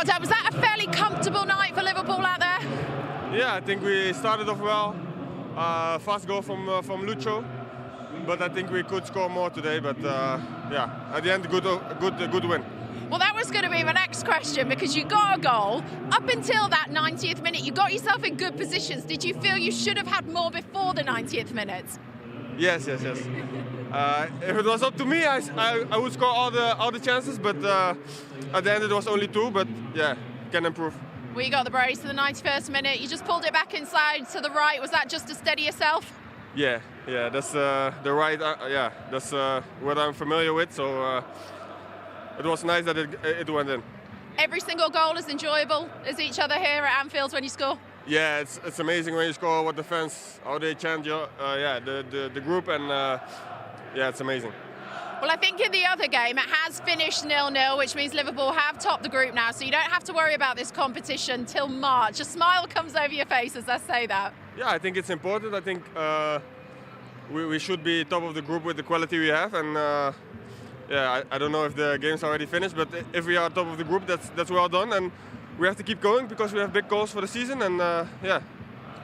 Well done. Was that a fairly comfortable night for Liverpool out there? Yeah, I think we started off well. Fast goal from Lucho, but I think we could score more today. But yeah, at the end, good win. Well, that was going to be my next question, because you got a goal. Up until that 90th minute, you got yourself in good positions. Did you feel you should have had more before the 90th minute? Yes. If it was up to me, I would score all the chances, but at the end it was only 2. But yeah, can improve. Well, you got the brace to the 91st minute. You just pulled it back inside to the right. Was that just to steady yourself? Yeah. That's the right. That's what I'm familiar with. So it was nice that it went in. Every single goal is enjoyable as each other here at Anfield when you score. Yeah, it's amazing when you score. What the fans, how they chant you. The group, and yeah, it's amazing. Well, I think in the other game it has finished 0-0, which means Liverpool have topped the group now, so you don't have to worry about this competition till March. A smile comes over your face as I say that. Yeah, I think it's important. I think we should be top of the group with the quality we have, and yeah, I don't know if the game's already finished, but if we are top of the group, that's well done, and we have to keep going because we have big goals for the season, and yeah,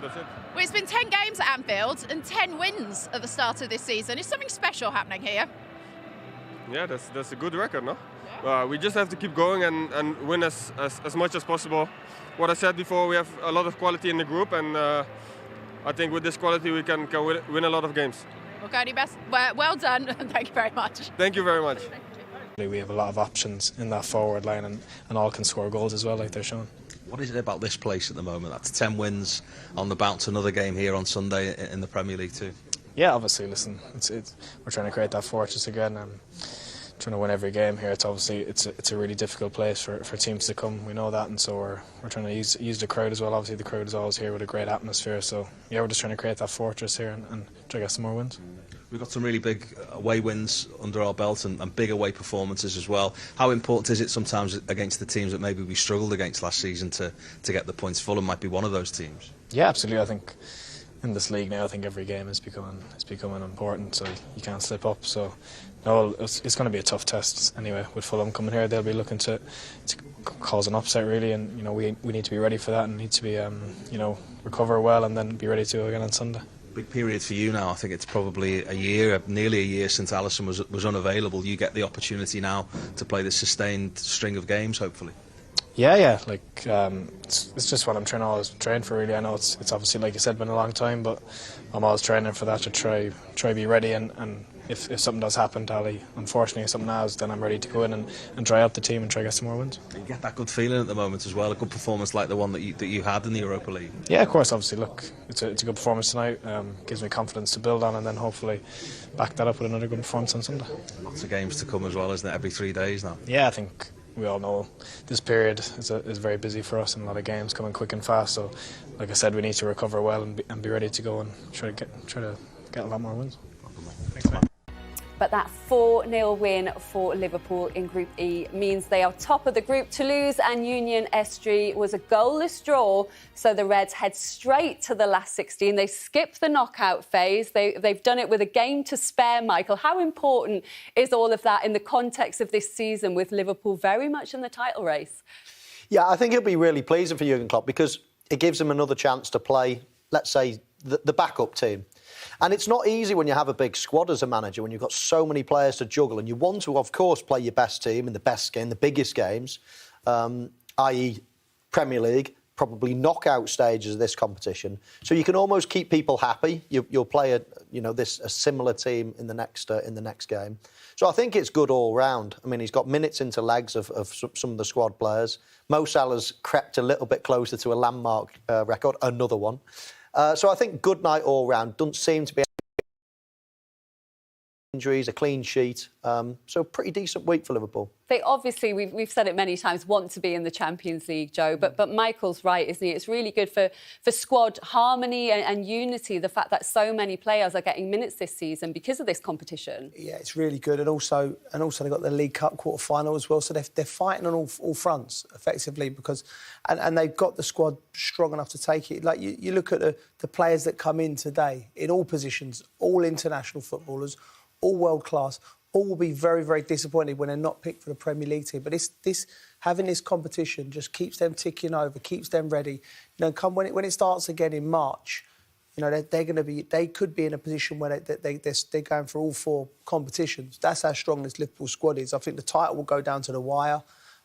that's it. Well, it's been 10 games at Anfield and 10 wins at the start of this season. Is something special happening here? Yeah, that's a good record, no? Yeah. We just have to keep going and win as much as possible. What I said before, we have a lot of quality in the group, and I think with this quality we can win a lot of games. Well, Cody, well done, and thank you very much. Thank you very much. We have a lot of options in that forward line, and all can score goals as well, like they're showing. What is it about this place at the moment? That's 10 wins on the bounce, another game here on Sunday in the Premier League too. Yeah, obviously, listen, we're trying to create that fortress again. Trying to win every game here. It's obviously it's a really difficult place for teams to come. We know that, and so we're trying to use the crowd as well. Obviously, the crowd is always here with a great atmosphere. So yeah, we're just trying to create that fortress here and try to get some more wins. We've got some really big away wins under our belt and big away performances as well. How important is it sometimes against the teams that maybe we struggled against last season to get the points? Fulham might be one of those teams. Yeah, absolutely. I think in this league now, I think every game is becoming important, so you can't slip up. So no, it's going to be a tough test anyway. With Fulham coming here, they'll be looking to cause an upset really, and you know we need to be ready for that and need to be recover well and then be ready to go again on Sunday. Big period for you now. I think it's probably nearly a year since Alisson was unavailable. You get the opportunity now to play this sustained string of games, hopefully. Yeah. Like it's just what I'm trying to always train for. Really, I know it's obviously, like you said, been a long time, but I'm always training for that to try be ready. And if something does happen, Tally, unfortunately, if something has, then I'm ready to go in and try out the team and try to get some more wins. You get that good feeling at the moment as well. A good performance like the one that you had in the Europa League. Yeah, of course. Obviously, look, it's a good performance tonight. Gives me confidence to build on, and then hopefully back that up with another good performance on Sunday. Lots of games to come as well, isn't it? Every 3 days now. Yeah, I think we all know this period is very busy for us, and a lot of games coming quick and fast. So, like I said, we need to recover well and be ready to go and try to get a lot more wins. Thanks, man. But that 4-0 win for Liverpool in Group E means they are top of the group. Toulouse and Union St-Gilloise was a goalless draw, so the Reds head straight to the last 16. They skipped the knockout phase. They've done it with a game to spare, Michael. How important is all of that in the context of this season with Liverpool very much in the title race? Yeah, I think it'll be really pleasing for Jurgen Klopp because it gives him another chance to play, let's say, the backup team. And it's not easy when you have a big squad as a manager, when you've got so many players to juggle, and you want to, of course, play your best team in the best game, the biggest games, i.e. Premier League, probably knockout stages of this competition. So you can almost keep people happy. You'll play a similar team in the next game. So I think it's good all round. I mean, he's got minutes into legs of some of the squad players. Mo Salah's crept a little bit closer to a landmark record, another one. So I think good night all round. Doesn't seem to be injuries, a clean sheet. So pretty decent week for Liverpool. They obviously, we've said it many times, want to be in the Champions League, Joe. But Michael's right, isn't he? It's really good for squad harmony and unity, the fact that so many players are getting minutes this season because of this competition. Yeah, it's really good. And also they've got the League Cup quarter-final as well. So they're fighting on all fronts, effectively, because... And they've got the squad strong enough to take it. Like, you look at the players that come in today, in all positions, all international footballers, all world-class, all will be very, very disappointed when they're not picked for the Premier League team. But having this competition just keeps them ticking over, keeps them ready. You know, when it starts again in March, you know, they could be in a position where they're going for all 4 competitions. That's how strong this Liverpool squad is. I think the title will go down to the wire.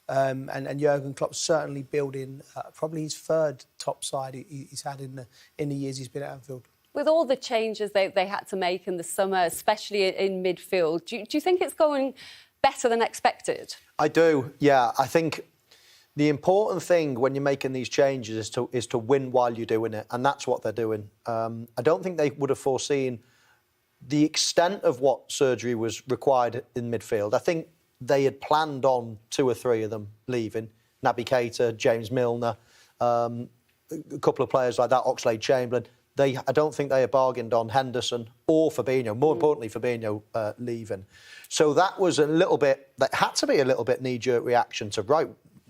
And Jurgen Klopp certainly building probably his 3rd top side he's had in the years he's been at Anfield. With all the changes they had to make in the summer, especially in midfield, do you think it's going better than expected? I do, yeah. I think the important thing when you're making these changes is to win while you're doing it, and that's what they're doing. I don't think they would have foreseen the extent of what surgery was required in midfield. I think they had planned on 2 or 3 of them leaving. Naby Keita, James Milner, a couple of players like that, Oxlade-Chamberlain. I don't think they had bargained on Henderson or Fabinho, more importantly Fabinho leaving. So that was that had to be a little bit knee-jerk reaction to, right,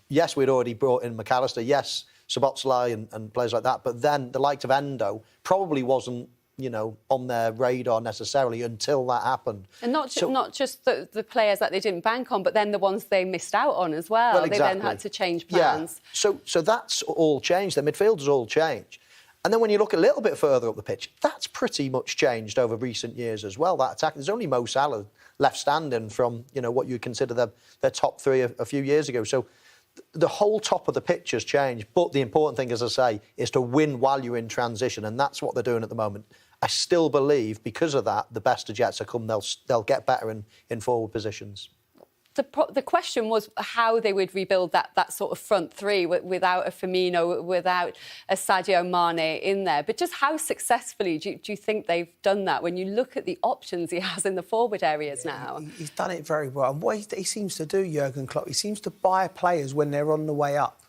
yes, we'd already brought in McAllister, yes, Szoboszlai and players like that, but then the likes of Endo probably wasn't, you know, on their radar necessarily until that happened. And not just the players that they didn't bank on, but then the ones they missed out on as well. Well, exactly. They then had to change plans. Yeah. So that's all changed. The midfielders all changed. And then when you look a little bit further up the pitch, that's pretty much changed over recent years as well, that attack. There's only Mo Salah left standing from, you know, what you consider their top 3 a few years ago. So the whole top of the pitch has changed. But the important thing, as I say, is to win while you're in transition. And that's what they're doing at the moment. I still believe, because of that, the best of yet to come. They'll get better in forward positions. The question was how they would rebuild that sort of front 3 without a Firmino, without a Sadio Mane in there. But just how successfully do you think they've done that when you look at the options he has in the forward areas now? He's done it very well. And what he seems to do, Jurgen Klopp, he seems to buy players when they're on the way up.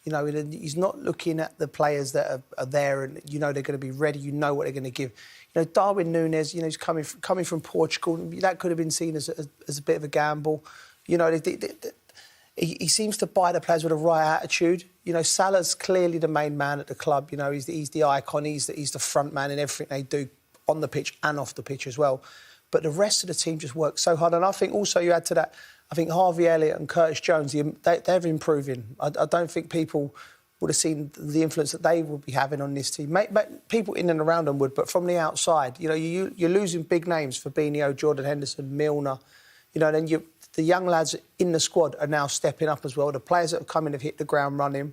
You know, he's not looking at the players that are there and, you know, they're going to be ready, you know what they're going to give. You know, Darwin Núñez, you know, he's coming from Portugal. That could have been seen as a bit of a gamble. You know, he seems to buy the players with the right attitude. You know, Salah's clearly the main man at the club. You know, he's the icon. He's the front man in everything they do on the pitch and off the pitch as well. But the rest of the team just works so hard. And I think also you add to that, I think Harvey Elliott and Curtis Jones, they're improving. I don't think people would have seen the influence that they would be having on this team. People in and around them would, but from the outside, you know, you're losing big names, Fabinho, Jordan Henderson, Milner. You know, then the young lads in the squad are now stepping up as well. The players that have come in have hit the ground running.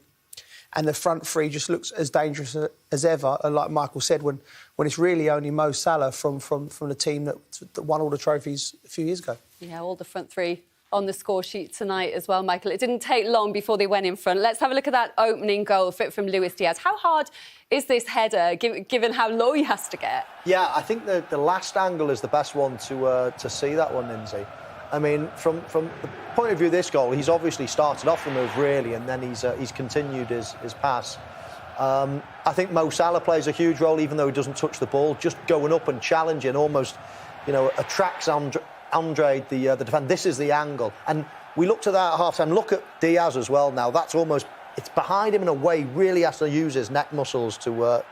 And the front 3 just looks as dangerous as ever. And like Michael said, when it's really only Mo Salah from the team that won all the trophies a few years ago. Yeah, all the front 3 on the score sheet tonight as well, Michael. It didn't take long before they went in front. Let's have a look at that opening goal from Luis Diaz. How hard is this header, given how low he has to get? Yeah, I think the last angle is the best one to see that one, Lindsay. I mean, from the point of view of this goal, he's obviously started off the move, really, and then he's continued his pass. I think Mo Salah plays a huge role, even though he doesn't touch the ball, just going up and challenging, almost, you know, attracts Andre, the defender. This is the angle. And we looked at that at half-time. Look at Diaz as well now. That's almost... It's behind him in a way. He really has to use his neck muscles to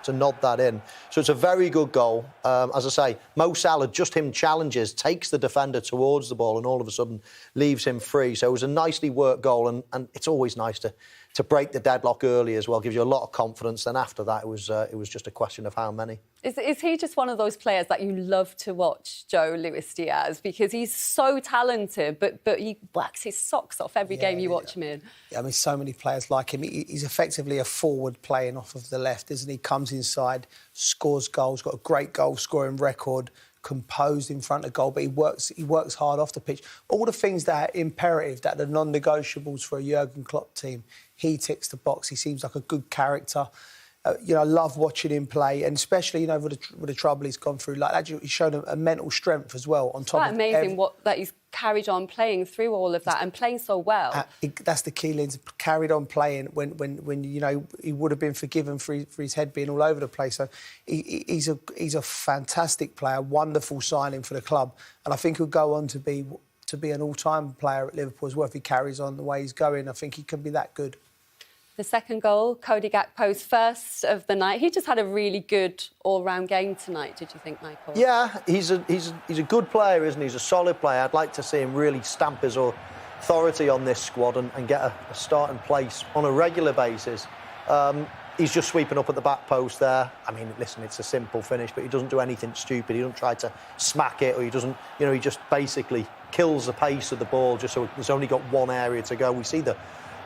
nod that in. So it's a very good goal. As I say, Mo Salah, just him challenges, takes the defender towards the ball and all of a sudden leaves him free. So it was a nicely worked goal, and it's always nice to break the deadlock early as well. Gives you a lot of confidence. Then after that, it was just a question of how many. Is he just one of those players that you love to watch, Joe, Luis Diaz? Because he's so talented, but he works his socks off every game you watch him in. Yeah, I mean, so many players like him. He's effectively a forward playing off of the left, isn't he? Comes inside, scores goals, got a great goal-scoring record, composed in front of goal, but he works hard off the pitch. All the things that are imperative, that are non-negotiables for a Jurgen Klopp team, he ticks the box. He seems like a good character. You know, I love watching him play, and especially, you know, with the trouble he's gone through. Like that, he's shown a mental strength as well. On top of amazing that he's carried on playing through all of that and playing so well. That's the key, Lindsay. Carried on playing when you know he would have been forgiven for his head being all over the place. So he's a fantastic player, wonderful signing for the club, and I think he'll go on to be an all-time player at Liverpool as well if he carries on the way he's going. I think he can be that good. The second goal, Cody Gakpo's first of the night. He just had a really good all-round game tonight, did you think, Michael? Yeah, he's a good player, isn't he? He's a solid player. I'd like to see him really stamp his authority on this squad and get a starting place on a regular basis. He's just sweeping up at the back post there. I mean, listen, it's a simple finish, but he doesn't do anything stupid. He doesn't try to smack it, or he doesn't, he just basically kills the pace of the ball just so there's only got one area to go. We see the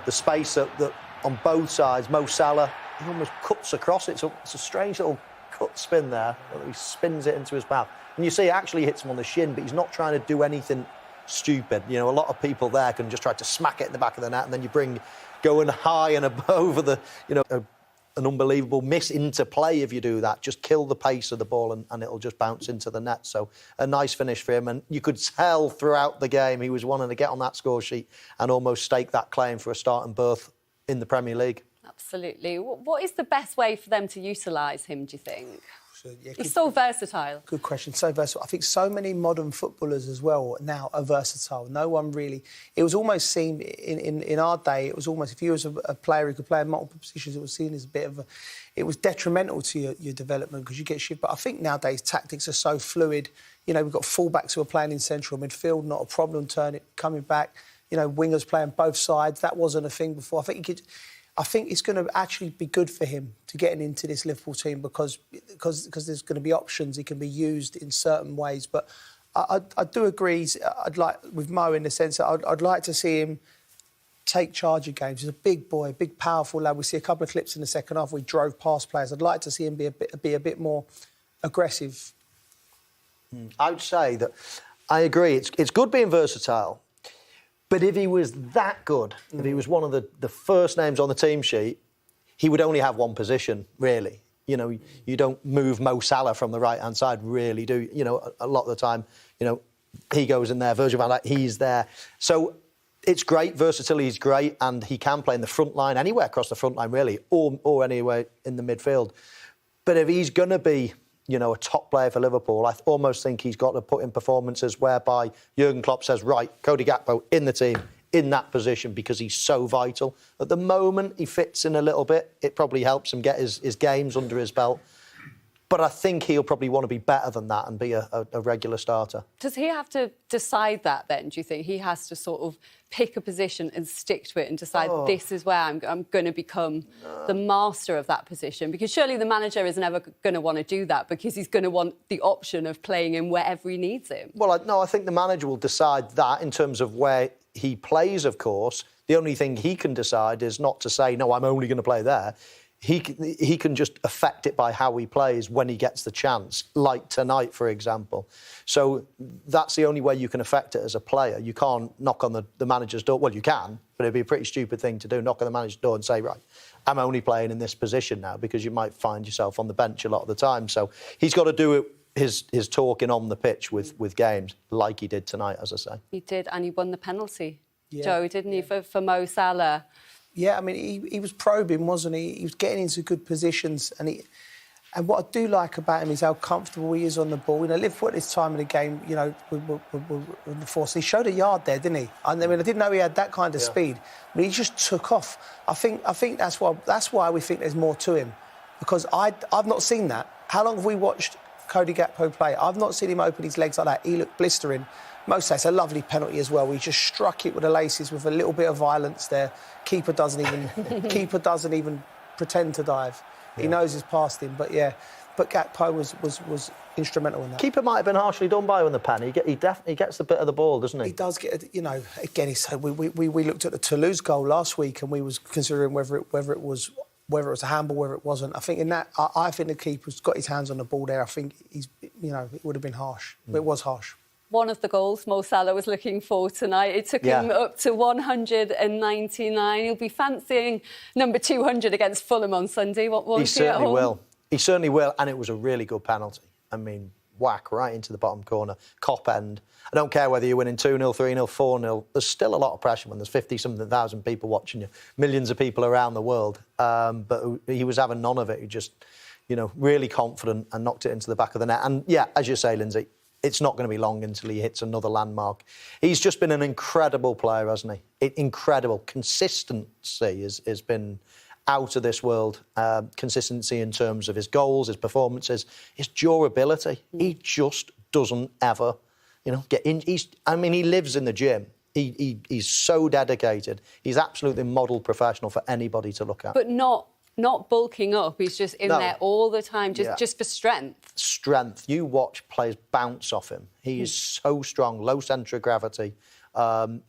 space that on both sides. Mo Salah, he almost cuts across it. It's a strange little cut spin there. He spins it into his path. And you see he actually hits him on the shin, but he's not trying to do anything stupid. A lot of people there can just try to smack it in the back of the net, and then you bring going high and above the, an unbelievable miss into play if you do that. Just kill the pace of the ball and it'll just bounce into the net. So a nice finish for him. And you could tell throughout the game he was wanting to get on that score sheet and almost stake that claim for a starting berth in the Premier League. Absolutely. What is the best way for them to utilise him, do you think? Yeah, he's so versatile. Good question. So versatile. I think so many modern footballers as well now are versatile. No one really... It was almost seen in our day, it was almost... If you was a player who could play in multiple positions, it was seen as a bit of a... It was detrimental to your development because you get shifted. But I think nowadays tactics are so fluid. We've got full-backs who are playing in central midfield, not a problem, coming back. Wingers playing both sides. That wasn't a thing before. I think it's going to actually be good for him to getting into this Liverpool team because there's going to be options. He can be used in certain ways. But I do agree. I'd like with Mo in the sense that I'd like to see him take charge of games. He's a big boy, big, powerful lad. We see a couple of clips in the second half. We drove past players. I'd like to see him be a bit more aggressive. I would say that I agree. It's good being versatile. But if he was that good, if he was one of the first names on the team sheet, he would only have one position, really. You don't move Mo Salah from the right-hand side, really, do you? A lot of the time, he goes in there, Virgil van Dijk, he's there. So it's great, versatility is great, and he can play in the front line, anywhere across the front line, really, or anywhere in the midfield. But if he's going to be... a top player for Liverpool, I almost think he's got to put in performances whereby Jurgen Klopp says, right, Cody Gakpo in the team, in that position, because he's so vital. At the moment, he fits in a little bit. It probably helps him get his games under his belt. But I think he'll probably want to be better than that and be a regular starter. Does he have to decide that then, do you think? He has to sort of pick a position and stick to it and decide this is where I'm going to become the master of that position? Because surely the manager is never going to want to do that because he's going to want the option of playing him wherever he needs him. Well, no, I think the manager will decide that in terms of where he plays, of course. The only thing he can decide is not to say, no, I'm only going to play there. He can just affect it by how he plays when he gets the chance, like tonight, for example. So that's the only way you can affect it as a player. You can't knock on the manager's door. Well, you can, but it'd be a pretty stupid thing to do, knock on the manager's door and say, right, I'm only playing in this position now, because you might find yourself on the bench a lot of the time. So he's got to do his talking on the pitch with games, like he did tonight, as I say. He did, and he won the penalty, Joe, didn't he, for Mo Salah? Yeah, I mean, he was probing, wasn't he? He was getting into good positions, and what I do like about him is how comfortable he is on the ball. Liverpool at this time of the game, were the force. He showed a yard there, didn't he? I mean, I didn't know he had that kind of speed, but he just took off. I think that's why we think there's more to him, because I've not seen that. How long have we watched Cody Gakpo play? I've not seen him open his legs like that. He looked blistering. Most it's a lovely penalty as well. He just struck it with the laces with a little bit of violence there. Keeper doesn't even pretend to dive. Yeah. He knows it's past him, but Gakpo was instrumental in that. Keeper might have been harshly done by on the pen. He definitely gets the bit of the ball, doesn't he? He does get, again. We looked at the Toulouse goal last week, and we was considering whether it was a handball, whether it wasn't. I think in that, I think the keeper's got his hands on the ball there. I think it would have been harsh. But it was harsh. One of the goals Mo Salah was looking for tonight. It took him up to 199. He'll be fancying number 200 against Fulham on Sunday. He certainly will. He certainly will, and it was a really good penalty. I mean, whack right into the bottom corner, cop end. I don't care whether you're winning 2-0, 3-0, 4-0. There's still a lot of pressure when there's 50-something thousand people watching you, millions of people around the world. But he was having none of it. He just, really confident and knocked it into the back of the net. And, as you say, Lindsay, it's not going to be long until he hits another landmark. He's just been an incredible player, hasn't he? Incredible. Consistency has been out of this world. Consistency in terms of his goals, his performances, his durability. He just doesn't ever, get in. He lives in the gym. He's so dedicated. He's absolutely model professional for anybody to look at. But not bulking up. He's just in there all the time, just for strength. Strength. You watch players bounce off him. He is so strong, low centre of gravity.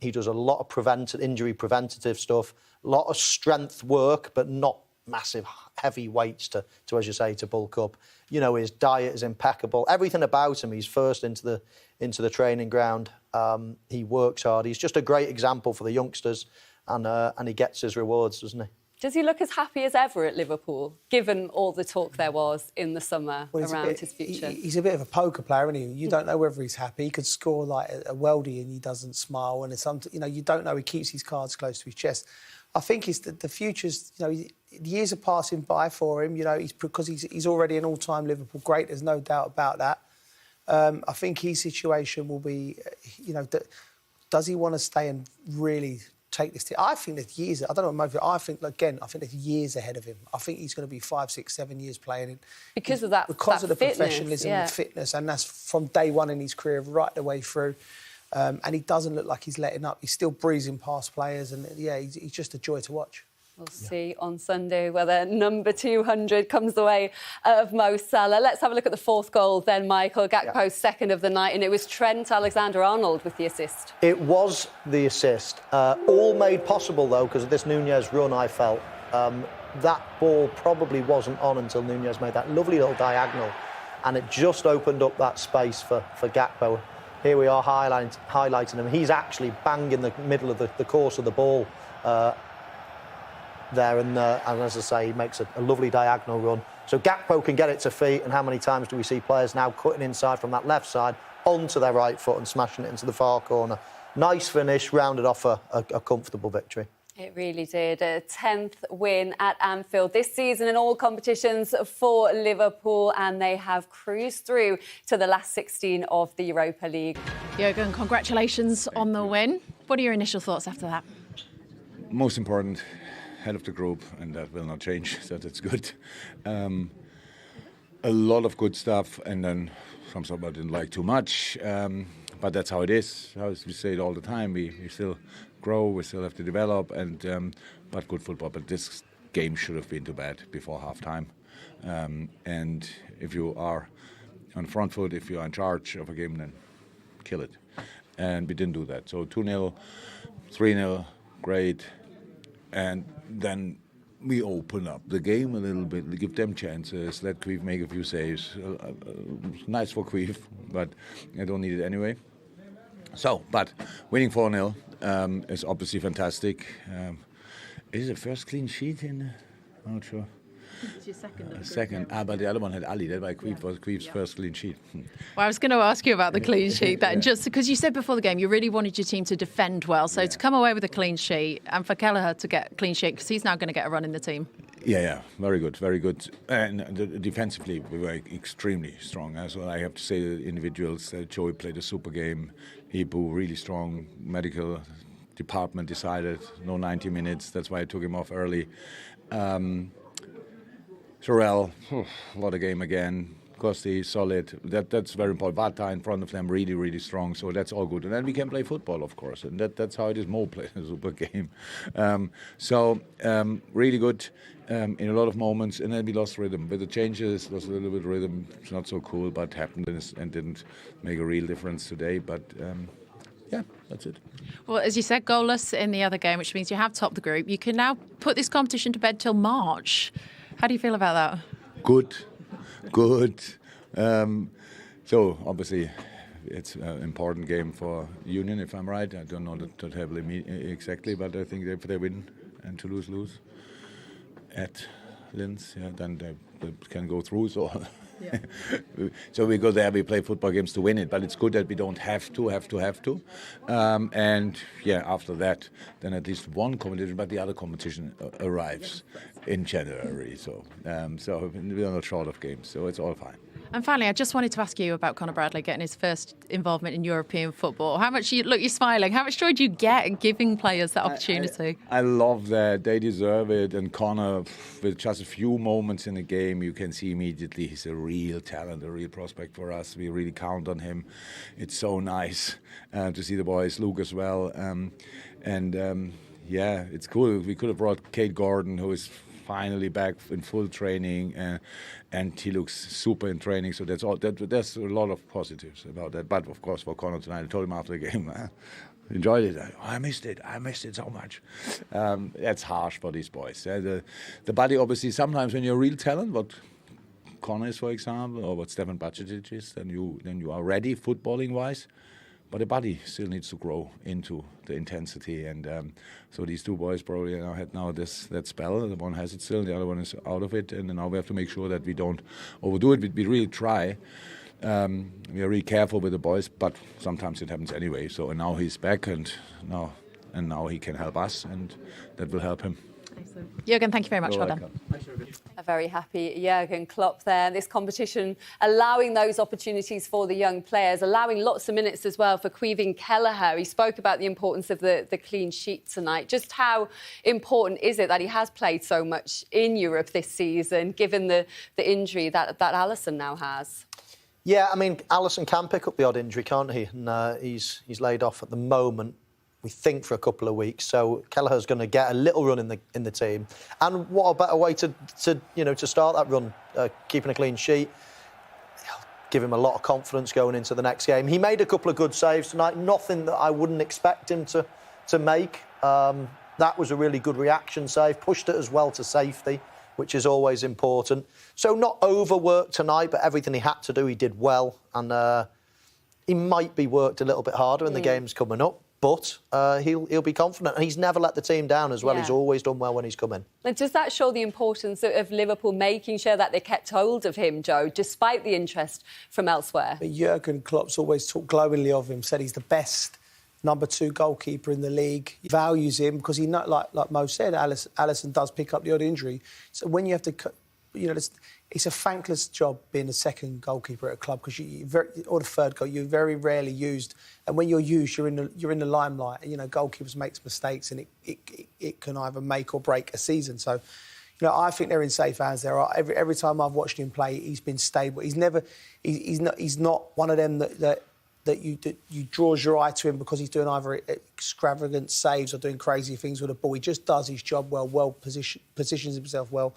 He does a lot of injury preventative stuff, a lot of strength work, but not massive heavy weights to as you say, to bulk up. His diet is impeccable. Everything about him. He's first into the training ground. He works hard. He's just a great example for the youngsters, and he gets his rewards, doesn't he? Does he look as happy as ever at Liverpool, given all the talk there was in the summer around his future? He's a bit of a poker player, isn't he? You don't know whether he's happy. He could score like a worldie and he doesn't smile. And you don't know. He keeps his cards close to his chest. I think the future's. The years are passing by for him. Because he's already an all-time Liverpool great. There's no doubt about that. I think his situation will be. Does he want to stay and really take this? I think there's years. I don't know. I think there's years ahead of him. I think he's going to be 5, 6, 7 years playing it because of that. Because of the fitness, professionalism and fitness, and that's from day one in his career, right the way through. And he doesn't look like he's letting up. He's still breezing past players, and he's just a joy to watch. We'll see on Sunday whether number 200 comes the way of Mo Salah. Let's have a look at the fourth goal then, Michael. Gakpo's second of the night, and it was Trent Alexander-Arnold with the assist. It was the assist. All made possible, though, because of this Nunez run, I felt. That ball probably wasn't on until Nunez made that lovely little diagonal, and it just opened up that space for Gakpo. Here we are highlighting him. He's actually bang in the middle of the course of the ball there, and as I say, he makes a lovely diagonal run. So Gakpo can get it to feet, and how many times do we see players now cutting inside from that left side onto their right foot and smashing it into the far corner? Nice finish, rounded off a comfortable victory. It really did. A 10th win at Anfield this season in all competitions for Liverpool, and they have cruised through to the last 16 of the Europa League. Jurgen, congratulations on the win. What are your initial thoughts after that? Most important, head of the group, and that will not change, so that's good. A lot of good stuff, and then some stuff I didn't like too much, but that's how it is. As we say it all the time, we still grow, we still have to develop, and but good football. But this game should have been too bad before half-time. And if you are on the front foot, if you are in charge of a game, then kill it. And we didn't do that. So 2-0, 3-0, great. And then we open up the game a little bit, give them chances, let Queef make a few saves. Nice for Queef, but I don't need it anyway. So, but winning 4-0 is obviously fantastic. Is it the first clean sheet in? I'm not sure. It's your second. Second. But the other one had Ali. That's why Queef was Queef's first clean sheet. Well, I was going to ask you about the clean sheet then, just because you said before the game you really wanted your team to defend well. So to come away with a clean sheet and for Kelleher to get a clean sheet, because he's now going to get a run in the team. Yeah, very good, very good. And defensively, we were extremely strong. So I have to say the individuals, Joey played a super game. Ibu, really strong. Medical department decided no 90 minutes. That's why I took him off early. Sorrell, what a game again. Costi, solid. That's very important. Vata in front of them, really, really strong. So that's all good. And then we can play football, of course. And that's how it is. Mo plays a super game. Really good in a lot of moments. And then we lost rhythm. With the changes, lost a little bit of rhythm. It's not so cool, but happened and didn't make a real difference today. But yeah, that's it. Well, as you said, goalless in the other game, which means you have topped the group. You can now put this competition to bed till March. How do you feel about that? Good. So obviously it's an important game for Union, if I'm right. I don't know that heavily exactly, but I think if they win and Toulouse lose at Linz, then they can go through. So so we go there, we play football games to win it, but it's good that we don't have to. And after that, then at least one competition, but the other competition arrives in January. So we are not short of games, so it's all fine. And finally, I just wanted to ask you about Conor Bradley getting his first involvement in European football. How much, you're smiling, how much joy do you get giving players that opportunity? I love that. They deserve it. And Conor, with just a few moments in the game, you can see immediately he's a real talent, a real prospect for us. We really count on him. It's so nice to see the boys, Luke as well. Yeah, it's cool. We could have brought Kate Gordon, who is finally back in full training, and he looks super in training. So there's a lot of positives about that. But of course, for Conor tonight, I told him after the game, enjoyed it. I missed it so much. That's harsh for these boys. The body, obviously, sometimes when you're a real talent, what Conor is, for example, or what Stefan Bajcetic is, then you are ready footballing wise. But the body still needs to grow into the intensity, and so these two boys probably had that spell. The one has it still, the other one is out of it, and now we have to make sure that we don't overdo it. We really try. We are really careful with the boys, but sometimes it happens anyway. So and now he's back, and now he can help us, and that will help him. Excellent. Jurgen, thank you very much. Well done. A very happy Jurgen Klopp there. This competition allowing those opportunities for the young players, allowing lots of minutes as well for Caoimhín Kelleher. He spoke about the importance of the clean sheet tonight. Just how important is it that he has played so much in Europe this season, given the injury that Alisson now has? Yeah, I mean, Alisson can pick up the odd injury, can't he? And he's laid off at the moment, we think, for a couple of weeks. So Kelleher's going to get a little run in the team. And what a better way to start that run, keeping a clean sheet. Give him a lot of confidence going into the next game. He made a couple of good saves tonight. Nothing that I wouldn't expect him to make. That was a really good reaction save. Pushed it as well to safety, which is always important. So not overworked tonight, but everything he had to do, he did well. And he might be worked a little bit harder in the games coming up. But he'll be confident. And he's never let the team down as well. Yeah. He's always done well when he's come in. And does that show the importance of Liverpool making sure that they kept hold of him, Joe, despite the interest from elsewhere? But Jurgen Klopp's always talked glowingly of him, said he's the best number 2 goalkeeper in the league. He values him because he, like Mo said, Alisson does pick up the odd injury. So when you have to... it's a thankless job being a second goalkeeper at a club because or the third goal, you're very rarely used, and when you're used, you're in the limelight. Goalkeepers make mistakes, and it can either make or break a season. So, I think they're in safe hands there. Every time I've watched him play, he's been stable. He's not one of them that you draws your eye to him because he's doing either extravagant saves or doing crazy things with the ball. He just does his job well, positions himself well.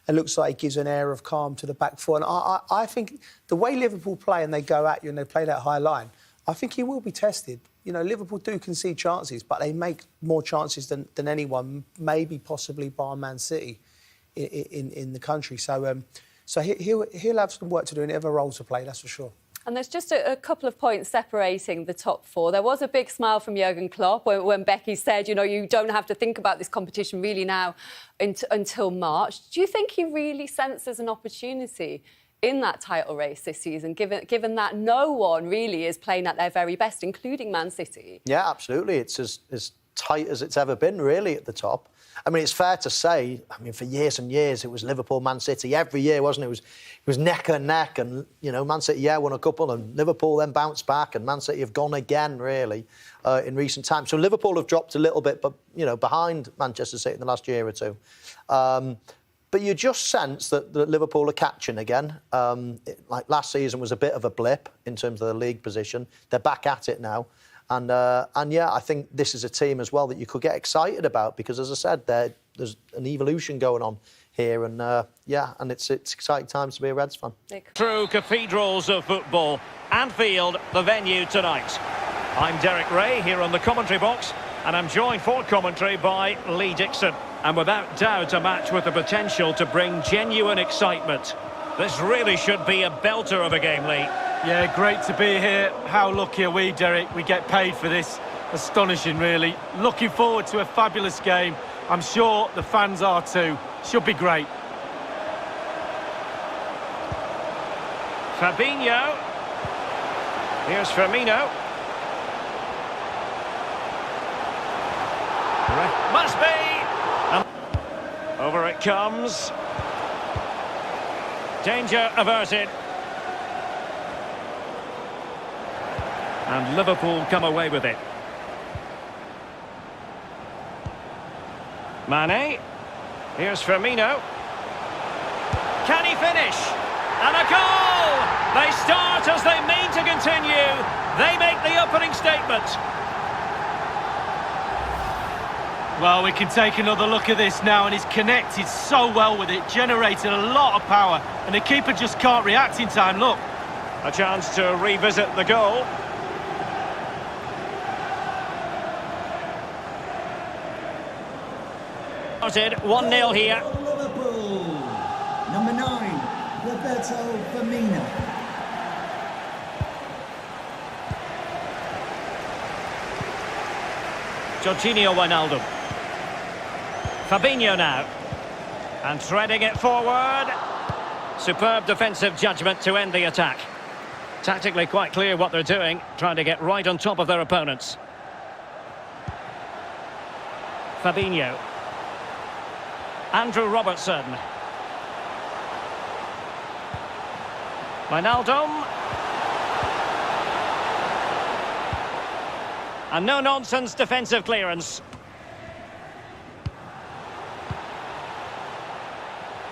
And looks like he gives an air of calm to the back four. And I think the way Liverpool play and they go at you and they play that high line, I think he will be tested. Liverpool do concede chances, but they make more chances than anyone, maybe possibly bar Man City in the country. So he'll have some work to do and have a role to play, that's for sure. And there's just a couple of points separating the top 4. There was a big smile from Jurgen Klopp when Becky said, you don't have to think about this competition really now until March. Do you think he really senses an opportunity in that title race this season, given that no one really is playing at their very best, including Man City? Yeah, absolutely. It's as tight as it's ever been, really, at the top. I mean, it's fair to say, for years and years, it was Liverpool, Man City every year, wasn't it? It was neck and neck, and, Man City, won a couple, and Liverpool then bounced back, and Man City have gone again, really, in recent times. So Liverpool have dropped a little bit, but, behind Manchester City in the last year or two. But you just sense that Liverpool are catching again. Like last season was a bit of a blip in terms of the league position. They're back at it now. And I think this is a team as well that you could get excited about because, as I said, there's an evolution going on here. And, and it's exciting times to be a Reds fan. True cathedrals of football. Anfield, the venue tonight. I'm Derek Ray here on the commentary box, and I'm joined for commentary by Lee Dixon. And without doubt, a match with the potential to bring genuine excitement. This really should be a belter of a game, Lee. Yeah, great to be here. How lucky are we, Derek? We get paid for this. Astonishing, really. Looking forward to a fabulous game. I'm sure the fans are too. Should be great. Fabinho. Here's Firmino. Must be! Over it comes. Danger averted. And Liverpool come away with it. Mane. Here's Firmino. Can he finish? And a goal! They start as they mean to continue. They make the opening statement. Well, we can take another look at this now, and he's connected so well with it, generated a lot of power, and the keeper just can't react in time. Look. A chance to revisit the goal. Started 1-0 here. Liverpool. Number 9, Roberto Firmino. Jorginho Wijnaldum. Fabinho now. And threading it forward. Superb defensive judgment to end the attack. Tactically quite clear what they're doing, trying to get right on top of their opponents. Fabinho. Andrew Robertson. Wijnaldum. And no-nonsense defensive clearance.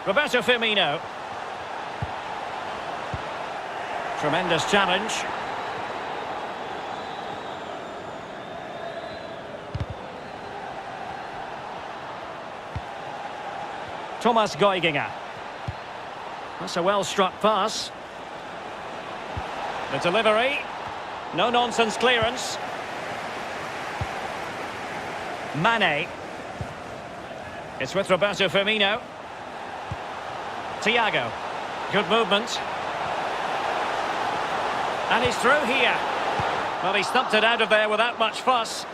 Roberto Firmino. Tremendous challenge. Thomas Geuginger. That's a well-struck pass. The delivery. No-nonsense clearance. Mane. It's with Roberto Firmino. Thiago. Good movement. And he's through here. Well, he stumped it out of there without much fuss.